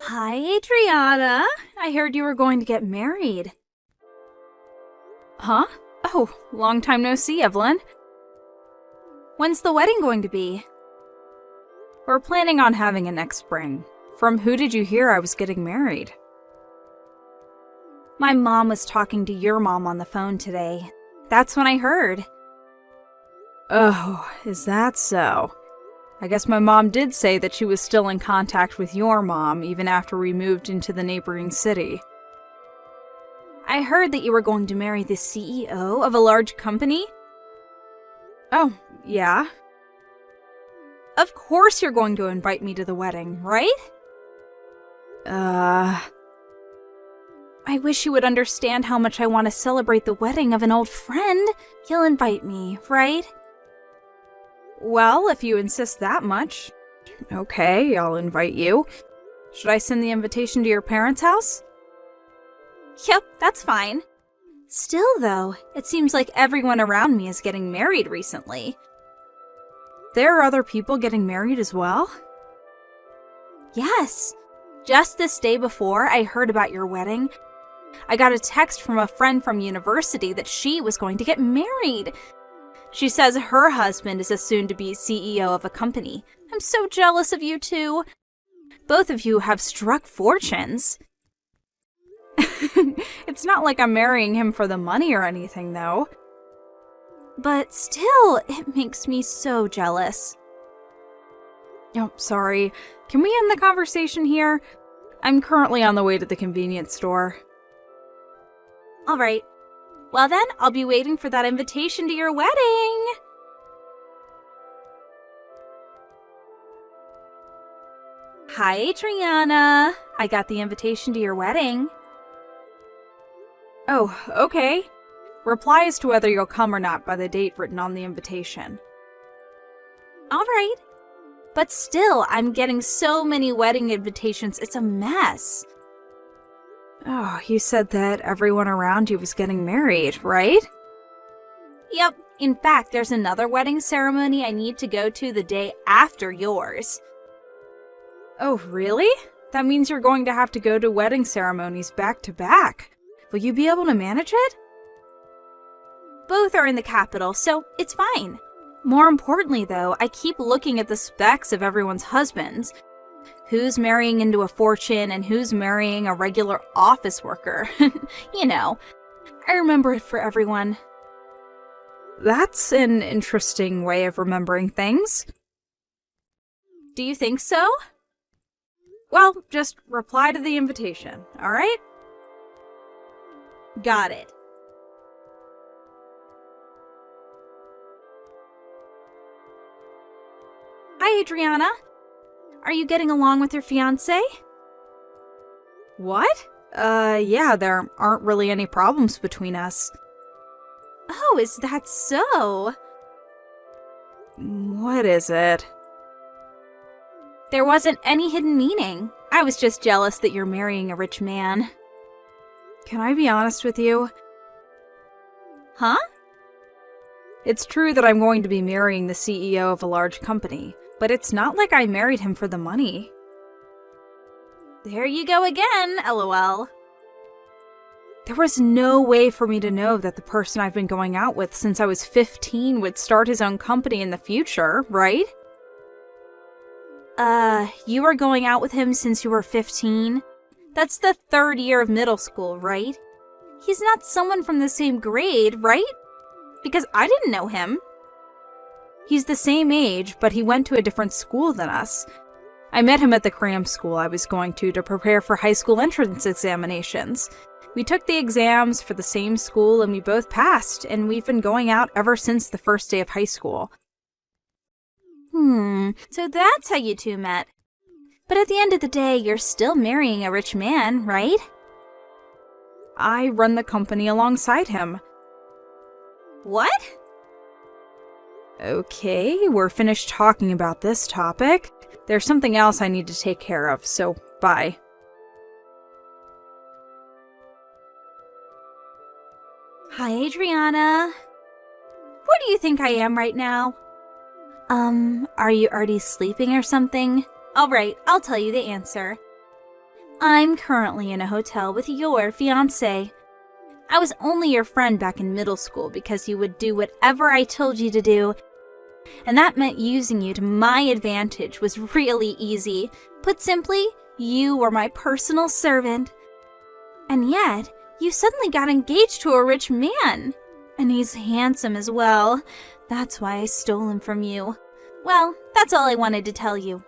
Hi, Adriana. I heard you were going to get married. Huh? Oh, long time no see, Evelyn. When's the wedding going to be? We're planning on having it next spring. From who did you hear I was getting married? My mom was talking to your mom on the phone today. That's when I heard. Oh, is that so? I guess my mom did say that she was still in contact with your mom even after we moved into the neighboring city. I heard that you were going to marry the CEO of a large company. Oh, yeah? Of course you're going to invite me to the wedding, right? I wish you would understand how much I want to celebrate the wedding of an old friend. You'll invite me, right? Well, if you insist that much. Okay, I'll invite you. Should I send the invitation to your parents' house? Yep, that's fine. Still, though, it seems like everyone around me is getting married recently. There are other people getting married as well? Yes. Just this day before I heard about your wedding, I got a text from a friend from university that she was going to get married. She says her husband is a soon-to-be CEO of a company. I'm so jealous of you two. Both of you have struck fortunes. It's not like I'm marrying him for the money or anything, though. But still, it makes me so jealous. Oh, sorry. Can we end the conversation here? I'm currently on the way to the convenience store. All right. Well then, I'll be waiting for that invitation to your wedding. Hi, Adriana. I got the invitation to your wedding. Oh, okay. Reply as to whether you'll come or not by the date written on the invitation. All right. But still, I'm getting so many wedding invitations, it's a mess. Oh, you said that everyone around you was getting married, right? Yep. In fact, there's another wedding ceremony I need to go to the day after yours. Oh, really? That means you're going to have to go to wedding ceremonies back to back. Will you be able to manage it? Both are in the capital, so it's fine. More importantly, though, I keep looking at the specs of everyone's husbands. Who's marrying into a fortune and who's marrying a regular office worker. You know, I remember it for everyone. That's an interesting way of remembering things. Do you think so? Well, just reply to the invitation, alright? Got it. Hi, Adriana. Are you getting along with your fiancé? What? Yeah, there aren't really any problems between us. Oh, is that so? What is it? There wasn't any hidden meaning. I was just jealous that you're marrying a rich man. Can I be honest with you? Huh? It's true that I'm going to be marrying the CEO of a large company, but it's not like I married him for the money. There you go again, LOL. There was no way for me to know that the person I've been going out with since I was 15 would start his own company in the future, right? You were going out with him since you were 15? That's the 3rd year of middle school, right? He's not someone from the same grade, right? Because I didn't know him. He's the same age, but he went to a different school than us. I met him at the cram school I was going to prepare for high school entrance examinations. We took the exams for the same school and we both passed, and we've been going out ever since the first day of high school. So that's how you two met. But at the end of the day, you're still marrying a rich man, right? I run the company alongside him. What? Okay, we're finished talking about this topic. There's something else I need to take care of, so bye. Hi, Adriana. Where do you think I am right now? Are you already sleeping or something? Alright, I'll tell you the answer. I'm currently in a hotel with your fiancé. I was only your friend back in middle school because you would do whatever I told you to do, and that meant using you to my advantage was really easy. Put simply, you were my personal servant. And yet, you suddenly got engaged to a rich man. And he's handsome as well. That's why I stole him from you. Well, that's all I wanted to tell you.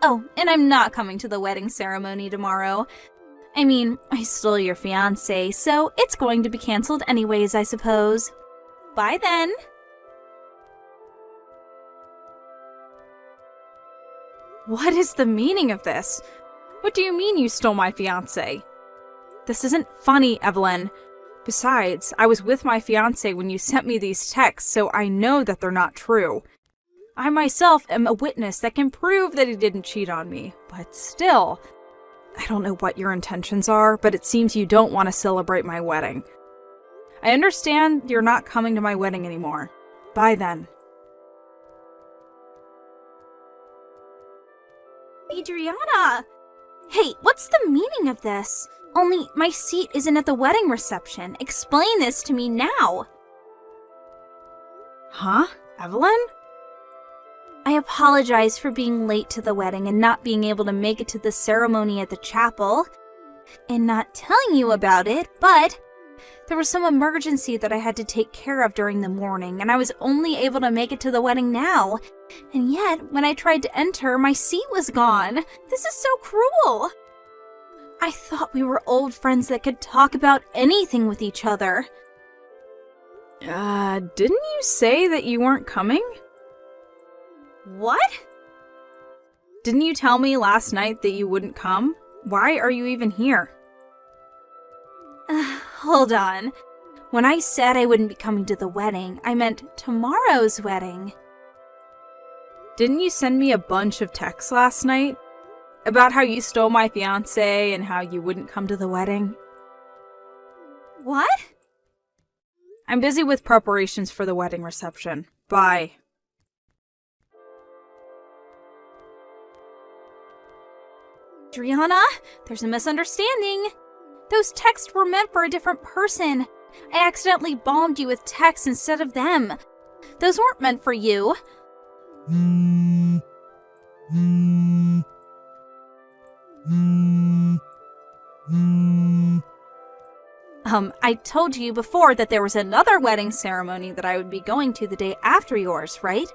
Oh, and I'm not coming to the wedding ceremony tomorrow. I mean, I stole your fiancé, so it's going to be canceled anyways, I suppose. Bye then. What is the meaning of this? What do you mean you stole my fiancé? This isn't funny, Evelyn. Besides, I was with my fiancé when you sent me these texts, so I know that they're not true. I myself am a witness that can prove that he didn't cheat on me, but still, I don't know what your intentions are, but it seems you don't want to celebrate my wedding. I understand you're not coming to my wedding anymore. Bye then. Adriana! Hey, what's the meaning of this? Only my seat isn't at the wedding reception. Explain this to me now. Huh? Evelyn? I apologize for being late to the wedding and not being able to make it to the ceremony at the chapel, and not telling you about it, but there was some emergency that I had to take care of during the morning, and I was only able to make it to the wedding now. And yet, when I tried to enter, my seat was gone. This is so cruel. I thought we were old friends that could talk about anything with each other. Didn't you say that you weren't coming? What? Didn't you tell me last night that you wouldn't come? Why are you even here? Hold on. When I said I wouldn't be coming to the wedding, I meant tomorrow's wedding. Didn't you send me a bunch of texts last night? About how you stole my fiancé and how you wouldn't come to the wedding? What? I'm busy with preparations for the wedding reception. Bye. Adriana, there's a misunderstanding. Those texts were meant for a different person. I accidentally bombed you with texts instead of them. Those weren't meant for you. I told you before that there was another wedding ceremony that I would be going to the day after yours, right?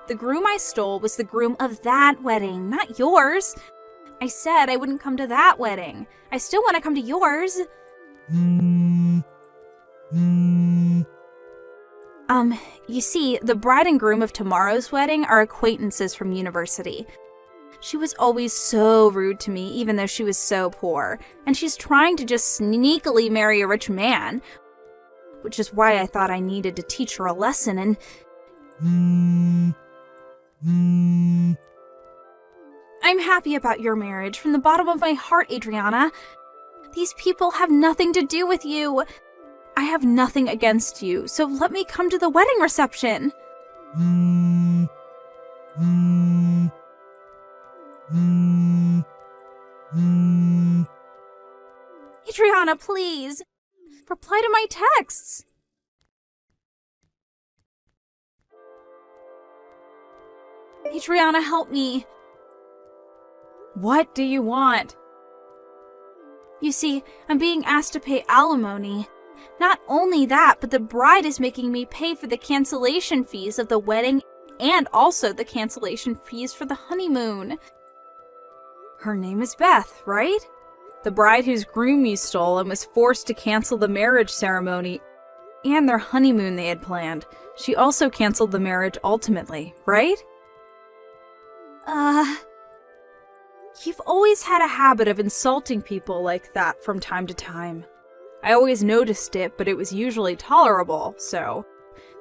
The groom I stole was the groom of that wedding, not yours. I said I wouldn't come to that wedding. I still want to come to yours. You see, the bride and groom of tomorrow's wedding are acquaintances from university. She was always so rude to me, even though she was so poor, and she's trying to just sneakily marry a rich man, which is why I thought I needed to teach her a lesson and... I'm happy about your marriage from the bottom of my heart, Adriana. These people have nothing to do with you. I have nothing against you, so let me come to the wedding reception. Adriana, please. Reply to my texts. Adriana, help me. What do you want? You see, I'm being asked to pay alimony. Not only that, but the bride is making me pay for the cancellation fees of the wedding and also the cancellation fees for the honeymoon. Her name is Beth, right? The bride whose groom you stole and was forced to cancel the marriage ceremony and their honeymoon they had planned. She also canceled the marriage ultimately, right? You've always had a habit of insulting people like that from time to time. I always noticed it, but it was usually tolerable, so...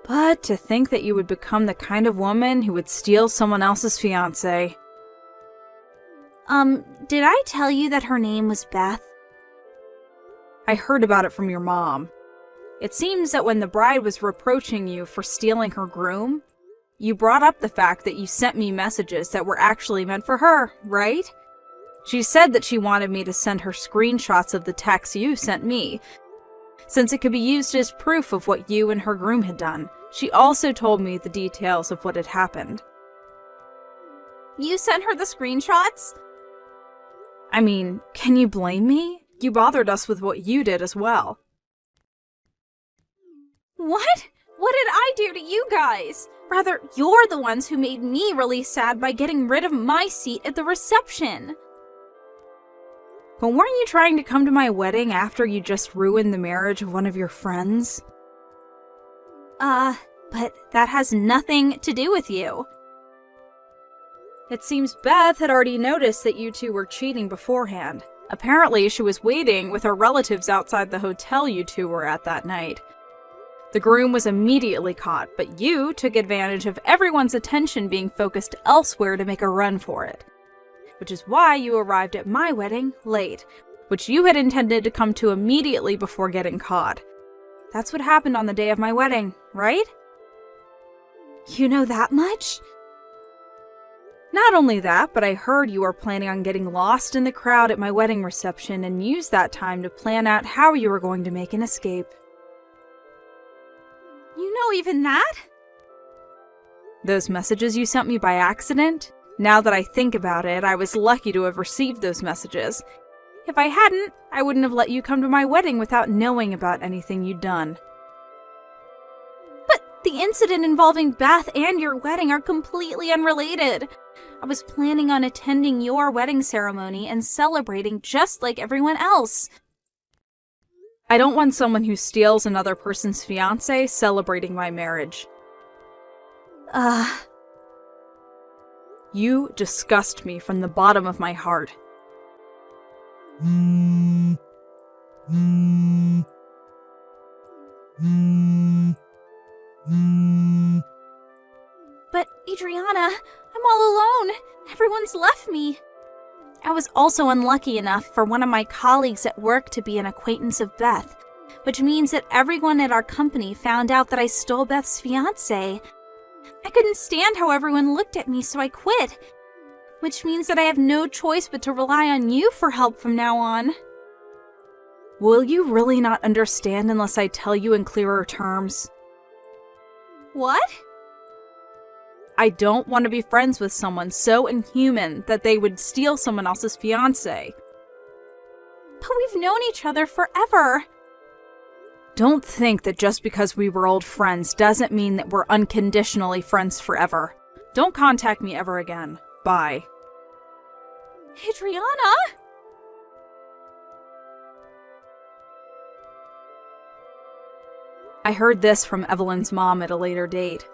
But to think that you would become the kind of woman who would steal someone else's fiancé. Did I tell you that her name was Beth? I heard about it from your mom. It seems that when the bride was reproaching you for stealing her groom, you brought up the fact that you sent me messages that were actually meant for her, right? She said that she wanted me to send her screenshots of the text you sent me, since it could be used as proof of what you and her groom had done. She also told me the details of what had happened. You sent her the screenshots? I mean, can you blame me? You bothered us with what you did as well. What? What did I do to you guys? Rather, you're the ones who made me really sad by getting rid of my seat at the reception. But weren't you trying to come to my wedding after you just ruined the marriage of one of your friends? But that has nothing to do with you. It seems Beth had already noticed that you two were cheating beforehand. Apparently, she was waiting with her relatives outside the hotel you two were at that night. The groom was immediately caught, but you took advantage of everyone's attention being focused elsewhere to make a run for it. Which is why you arrived at my wedding late, which you had intended to come to immediately before getting caught. That's what happened on the day of my wedding, right? You know that much? Not only that, but I heard you were planning on getting lost in the crowd at my wedding reception and used that time to plan out how you were going to make an escape. You know even that? Those messages you sent me by accident? Now that I think about it, I was lucky to have received those messages. If I hadn't, I wouldn't have let you come to my wedding without knowing about anything you'd done. But the incident involving Beth and your wedding are completely unrelated. I was planning on attending your wedding ceremony and celebrating just like everyone else. I don't want someone who steals another person's fiancé celebrating my marriage. You disgust me from the bottom of my heart. But Adriana, I'm all alone. Everyone's left me. I was also unlucky enough for one of my colleagues at work to be an acquaintance of Beth, which means that everyone at our company found out that I stole Beth's fiancé. I couldn't stand how everyone looked at me, so I quit, which means that I have no choice but to rely on you for help from now on. Will you really not understand unless I tell you in clearer terms? What? I don't want to be friends with someone so inhuman that they would steal someone else's fiancé. But we've known each other forever. Don't think that just because we were old friends doesn't mean that we're unconditionally friends forever. Don't contact me ever again. Bye. Adriana? I heard this from Evelyn's mom at a later date.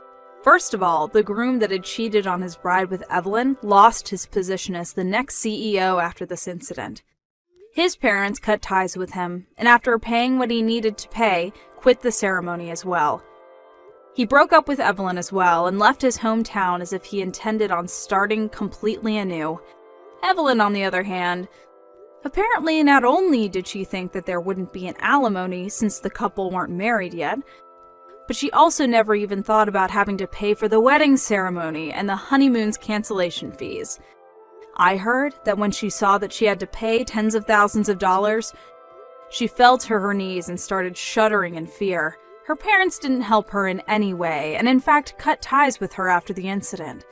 First of all, the groom that had cheated on his bride with Evelyn lost his position as the next CEO after this incident. His parents cut ties with him, and after paying what he needed to pay, quit the ceremony as well. He broke up with Evelyn as well and left his hometown as if he intended on starting completely anew. Evelyn, on the other hand, apparently not only did she think that there wouldn't be an alimony since the couple weren't married yet, but she also never even thought about having to pay for the wedding ceremony and the honeymoon's cancellation fees. I heard that when she saw that she had to pay tens of thousands of dollars, she fell to her knees and started shuddering in fear. Her parents didn't help her in any way, and in fact cut ties with her after the incident.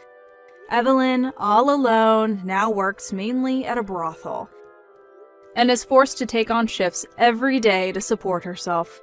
Evelyn, all alone, now works mainly at a brothel, and is forced to take on shifts every day to support herself.